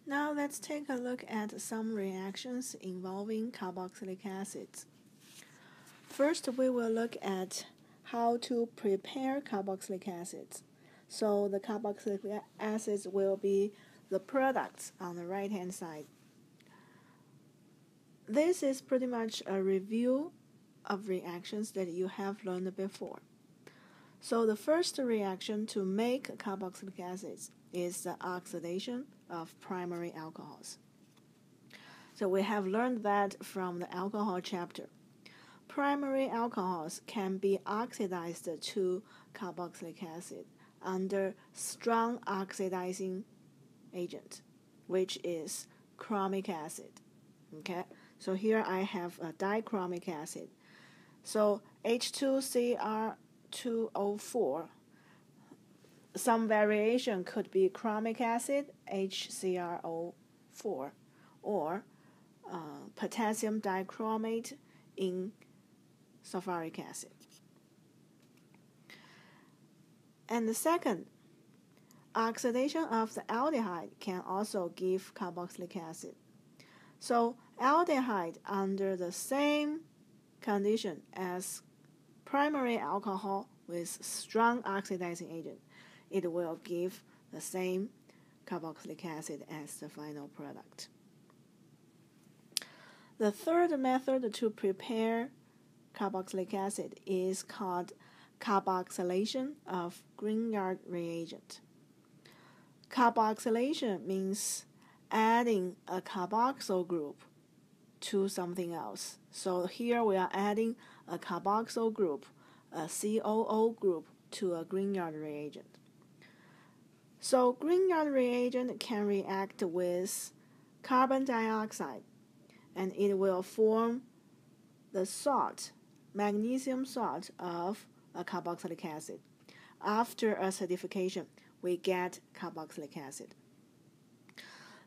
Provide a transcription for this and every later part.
Now let's take a look at some reactions involving carboxylic acids. First, we will look at how to prepare carboxylic acids. So the carboxylic acids will be the products on the right-hand side. This is pretty much a review of reactions that you have learned before. So the first reaction to make carboxylic acids is the oxidation of primary alcohols. So we have learned that from the alcohol chapter. Primary alcohols can be oxidized to carboxylic acid under strong oxidizing agent, which is chromic acid. Okay, so here I have a dichromic acid. So H2Cr2O4, some variation could be chromic acid, HCrO4, or potassium dichromate in sulfuric acid. And the second, oxidation of the aldehyde can also give carboxylic acid. So aldehyde under the same condition as primary alcohol with strong oxidizing agent, it will give the same carboxylic acid as the final product. The third method to prepare carboxylic acid is called carboxylation of Grignard reagent. Carboxylation means adding a carboxyl group to something else. So here we are adding a carboxyl group, a COO group, to a Grignard reagent. So Grignard reagent can react with carbon dioxide, and it will form the salt, magnesium salt of a carboxylic acid. After acidification, we get carboxylic acid.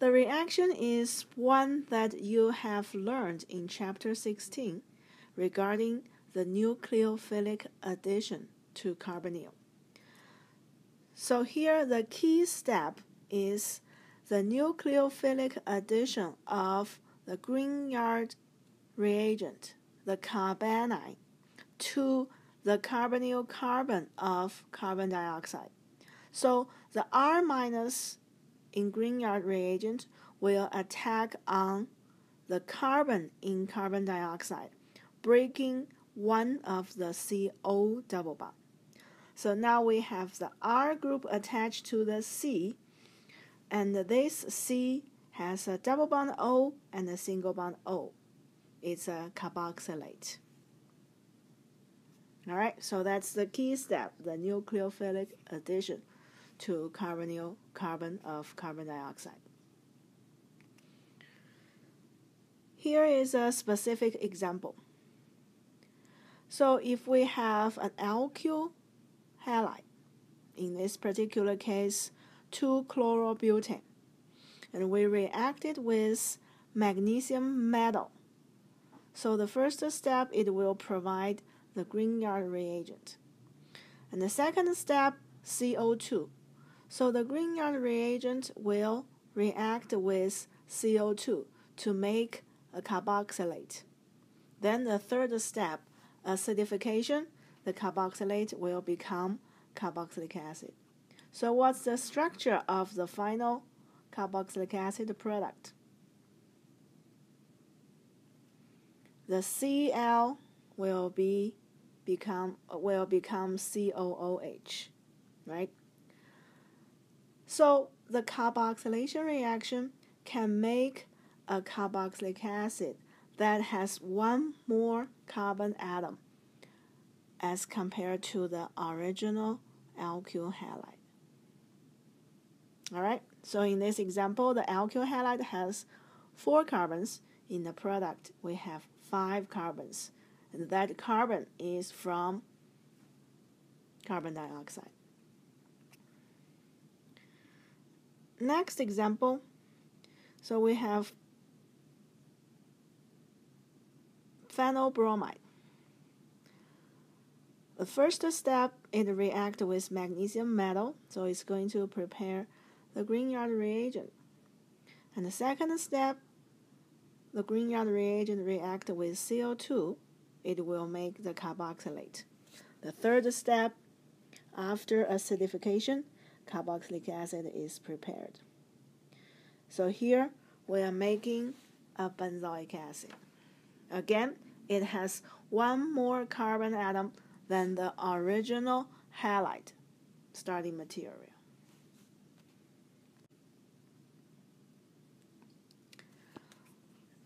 The reaction is one that you have learned in chapter 16 regarding the nucleophilic addition to carbonyl. So here the key step is the nucleophilic addition of the Grignard reagent, the carbanion, to the carbonyl carbon of carbon dioxide. So the R- in Grignard reagent will attack on the carbon in carbon dioxide, breaking one of the CO double bond. So now we have the R group attached to the C, and this C has a double bond O and a single bond O. It's a carboxylate. All right, so that's the key step, the nucleophilic addition to carbonyl carbon of carbon dioxide. Here is a specific example. So if we have an alkyl halide, in this particular case 2-chlorobutane, and we reacted with magnesium metal. So the first step, it will provide the Grignard reagent. And the second step, CO2. So the Grignard reagent will react with CO2 to make a carboxylate. Then the third step, acidification, the carboxylate will become carboxylic acid. So what's the structure of the final carboxylic acid product? The Cl will become COOH, right? So the carboxylation reaction can make a carboxylic acid that has one more carbon atom as compared to the original alkyl halide. All right, so in this example, the alkyl halide has 4 carbons. In the product, we have 5 carbons, and that carbon is from carbon dioxide. Next example, so we have phenylbromide. The first step, it reacts with magnesium metal, so it's going to prepare the Grignard reagent. And the second step, the Grignard reagent react with CO2. It will make the carboxylate. The third step, after acidification, carboxylic acid is prepared. So here we are making a benzoic acid. Again, it has one more carbon atom than the original halide starting material.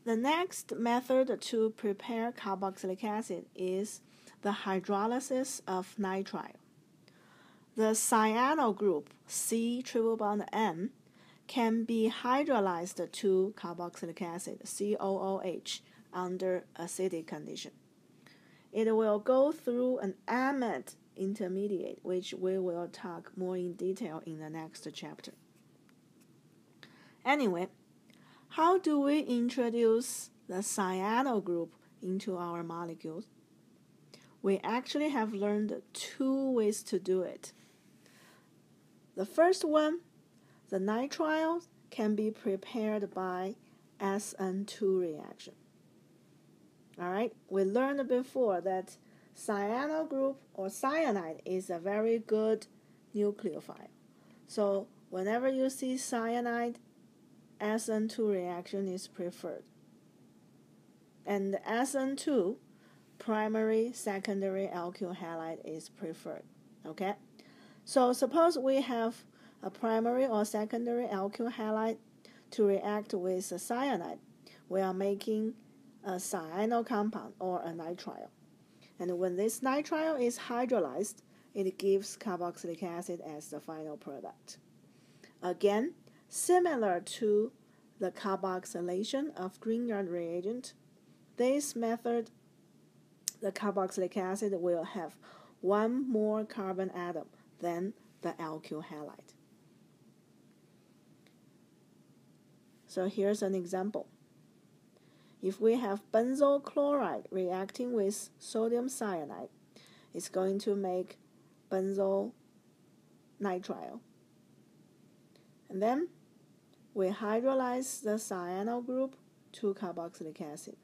The next method to prepare carboxylic acid is the hydrolysis of nitrile. The cyano group, C triple bond N, can be hydrolyzed to carboxylic acid, COOH, under acidic condition. It will go through an amide intermediate, which we will talk more in detail in the next chapter. Anyway, how do we introduce the cyano group into our molecules? We actually have learned two ways to do it. The first one, the nitrile can be prepared by SN2 reaction. Alright, we learned before that cyano group or cyanide is a very good nucleophile. So whenever you see cyanide, SN2 reaction is preferred. And SN2, primary, secondary alkyl halide, is preferred. Okay? So suppose we have a primary or secondary alkyl halide to react with a cyanide. We are making a cyano compound or a nitrile. And when this nitrile is hydrolyzed, it gives carboxylic acid as the final product. Again, similar to the carboxylation of Grignard reagent, this method, the carboxylic acid will have one more carbon atom than the alkyl halide. So here's an example. If we have benzoyl chloride reacting with sodium cyanide, it's going to make benzoyl nitrile. And then we hydrolyze the cyano group to carboxylic acid.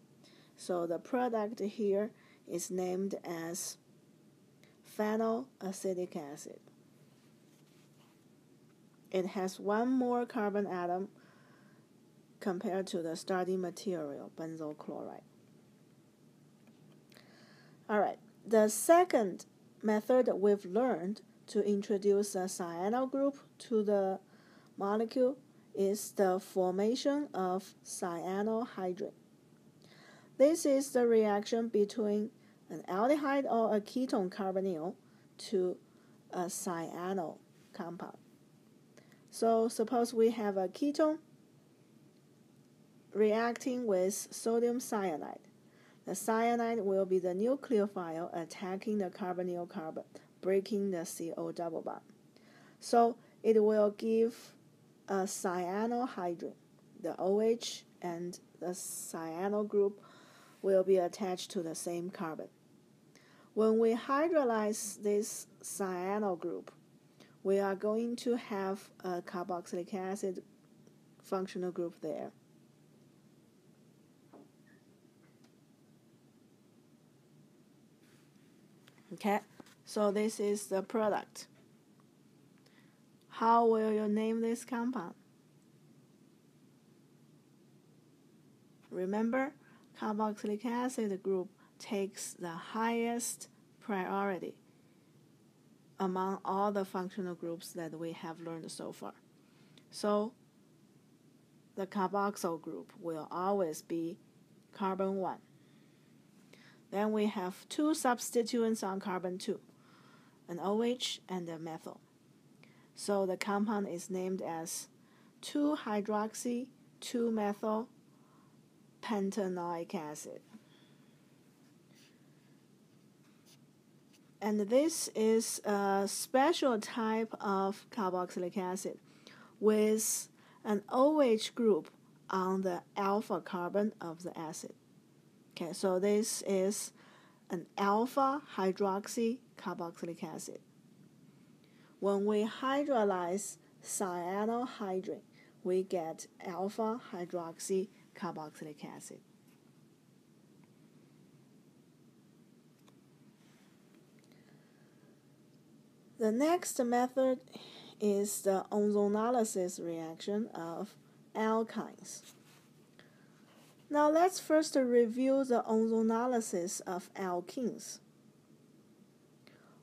So the product here is named as phenylacetic acid. It has one more carbon atom compared to the starting material, benzoyl chloride. Alright, the second method we've learned to introduce a cyano group to the molecule is the formation of cyanohydrin. This is the reaction between an aldehyde or a ketone carbonyl to a cyano compound. So suppose we have a ketone reacting with sodium cyanide. The cyanide will be the nucleophile attacking the carbonyl carbon, breaking the CO double bond. So it will give a cyanohydrin. The OH and the cyano group will be attached to the same carbon. When we hydrolyze this cyano group, we are going to have a carboxylic acid functional group there. Okay, so this is the product. How will you name this compound? Remember, carboxylic acid group takes the highest priority among all the functional groups that we have learned so far. So the carboxyl group will always be carbon 1. Then we have two substituents on carbon 2, an OH and a methyl. So the compound is named as 2-hydroxy 2-methyl pentanoic acid. And this is a special type of carboxylic acid with an OH group on the alpha carbon of the acid. Okay, so this is an alpha hydroxy carboxylic acid. When we hydrolyze cyanohydrin, we get alpha hydroxy carboxylic acid. The next method is the ozonolysis reaction of alkynes. Now let's first review the ozonolysis of alkenes.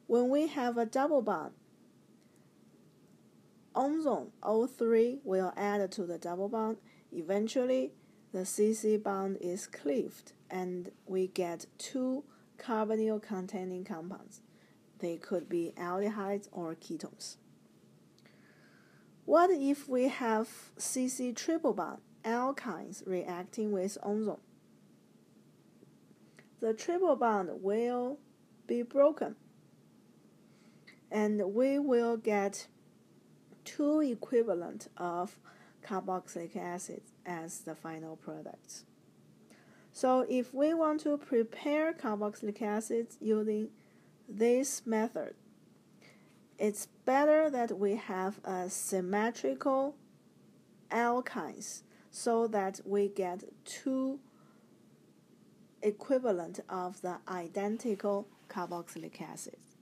When we have a double bond, ozone O3 will add to the double bond. Eventually, the CC bond is cleaved and we get two carbonyl-containing compounds. They could be aldehydes or ketones. What if we have CC triple bond, alkynes reacting with ozone? The triple bond will be broken, and we will get two equivalent of carboxylic acid as the final products. So if we want to prepare carboxylic acid using this method, it's better that we have a symmetrical alkynes so that we get two equivalent of the identical carboxylic acids.